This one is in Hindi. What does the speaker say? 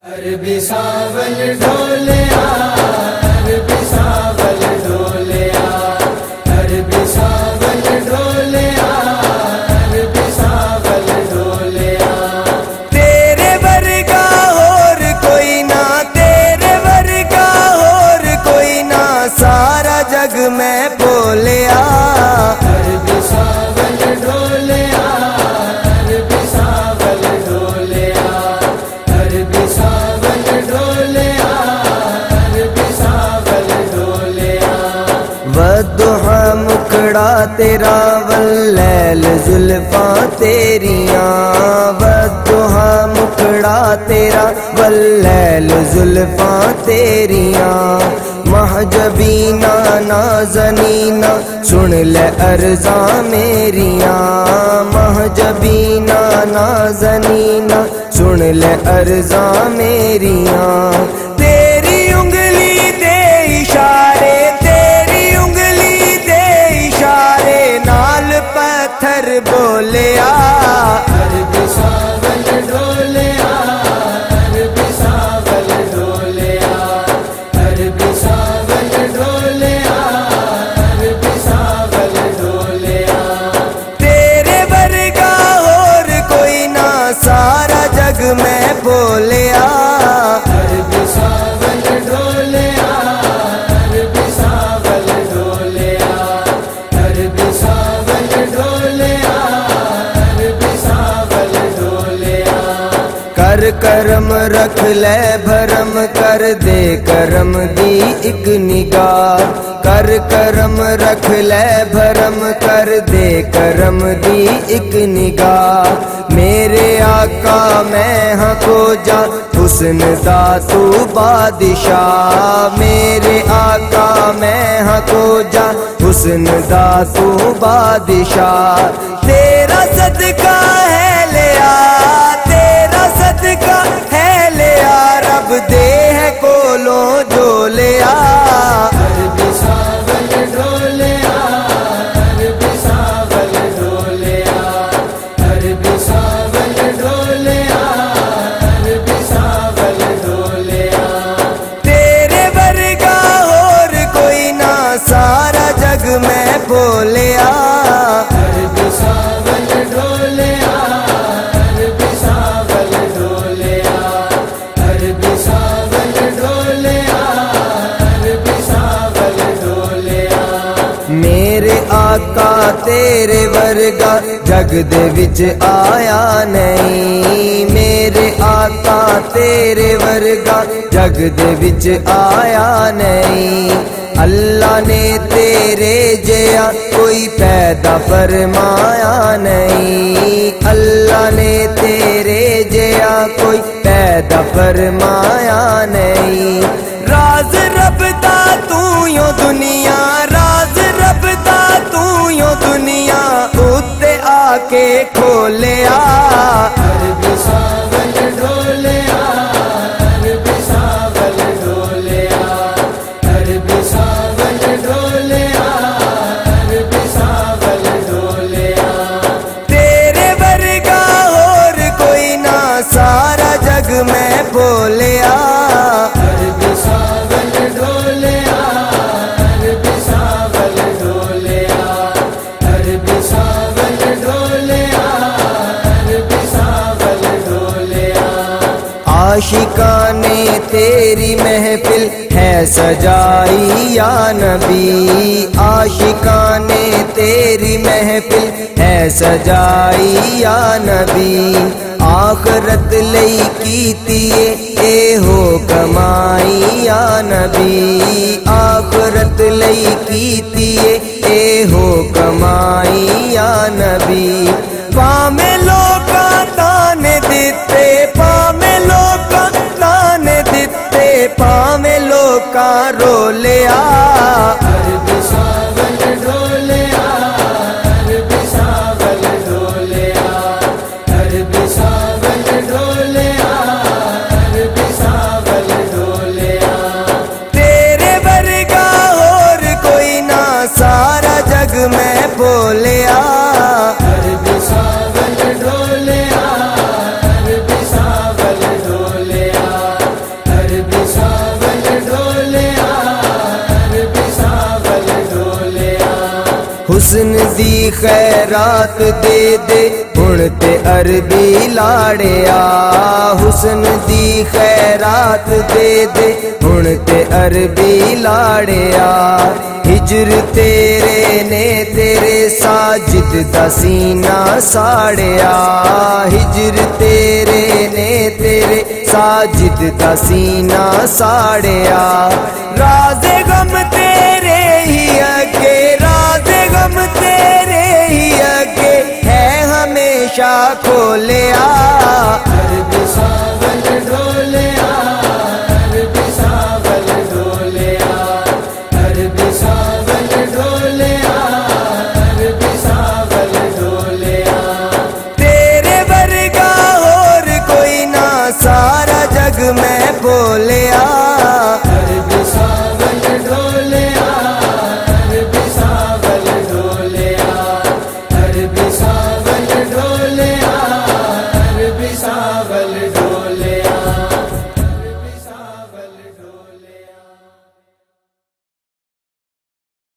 अरबी सावल ढोलिया, अरबी सावल ढोलिया, अरबी सावल ढोलिया, अरबी सावल ढोलिया। तेरे वर्गा और कोई ना, तेरे वर्गा और कोई ना, सारा जग में बोलिया। अरबी सावल ढोलिया, अरबी सावल ढोलिया, अरबी सावल ढोलिया, अरबी सावल ढोलिया। वदुहा मुखड़ा तेरा वल्लैल जुल्फा तेरिया, वदुहा मुखड़ा तेरा वल्लैल जुल्फा तेरिया। महजबीना नाज़नीना सुन ले अर्ज़ा मेरिया, महजबीना नाज़नीना सुन ले अर्ज़ा मेरिया। तेरी उंगली दे इशारे, तेरी उंगली दे इशारे नाल पत्थर बोलिया। अरबी सावल ढोलिया, अरबी सावल ढोलिया, अरबी सावल ढोलिया, अरबी सावल ढोलिया। तेरे वर्गा और कोई ना, सारा जग में बोलिया। अरबी सावल ढोलिया, अरबी सावल ढोलिया, अरबी सावल ढोलिया, अरबी सावल ढोलिया। कर करम रख ले भरम, कर दे करम दी एक निगाह। कर करम रख ले भरम, कर दे करम दी एक निगाह। मेरे आका मैं हाँ को जा हुस्न दा तू बादशाह। मेरे आका मैं हाँ को जा हुस्न दा तू बादशाह। तेरा सदका है लिया, तेरा सदका है लिया, रब दे है कोलों जो लिया। अरबी सावल ढोलिया, अरबी सावल ढोलिया, अरबी सावल ढोलिया, अरबी सावल ढोलिया। तेरे वर्गा और कोई ना, सारा जग में बोलिया। अरबी सावल ढोलिया, अरबी सावल ढोलिया, अरबी सावल ढोलिया, अरबी सावल ढोलिया। मेरे आका तेरे वर्गा जग दे विच आया नहीं, मेरे आका तेरे वर्गा जग दे विच आया नहीं। अल्लाह ने तेरे जया कोई पैदा फरमाया नहीं, अल्लाह ने तेरे जया कोई पैदा फरमाया नहीं। राज रब दा तू यो दुनिया, राज रब दा तू यो दुनिया, उत्ते आके खोलिया। अरबी सावल ढोलिया, अरबी सावल ढोलिया, अरबी सावल ढोलिया, अरबी सावल ढोलिया। तेरे वर्गा और कोई ना, सारा जग में बोलिया। अरबी सावल ढोलिया, अरबी सावल ढोलिया, अरबी सावल ढोलिया, अरबी सावल ढोलिया। आशिकाने तेरी महफिल है सजाई या नबी, आशिकाने तेरी महफिल है सजाई या नबी। आखरत लई कीतिए ए हो कमाई या नबी, आखरत लई कीतिए ए हो कमाई या नबी। पामे लोका ताने दिते, पामे लोका ताने दिते, पामे लोका रोलिया। अरबी सावल ढोलिया, अरबी सावल ढोलिया, अरबी सावल ढोलिया, अरबी सावल ढोलिया। तेरे वर्गा और कोई ना, सारा जग में बोलिया। अरबी सावल ढोलिया, अरबी सावल ढोलिया, खैरात दे दे हुण ते अरबी लाड़िया। हुस्न दी खैरात दे दे हुण ते अरबी लाड़िया। हिजर तेरे ने तेरे साजिद दा सीना साड़िया। हिजर तेरे ने तेरे साजिद दा सीना साड़िया। राज़े गम तेरे ही अगे, राज़े गम तेरे ही अगे है हमेशा खोलिया। अरबी सावल ढोलिया, अरबी सावल ढोलिया, अरबी सावल ढोलिया, अरबी सावल ढोलिया। तेरे वर्गा और कोई ना सारा जग में बोले।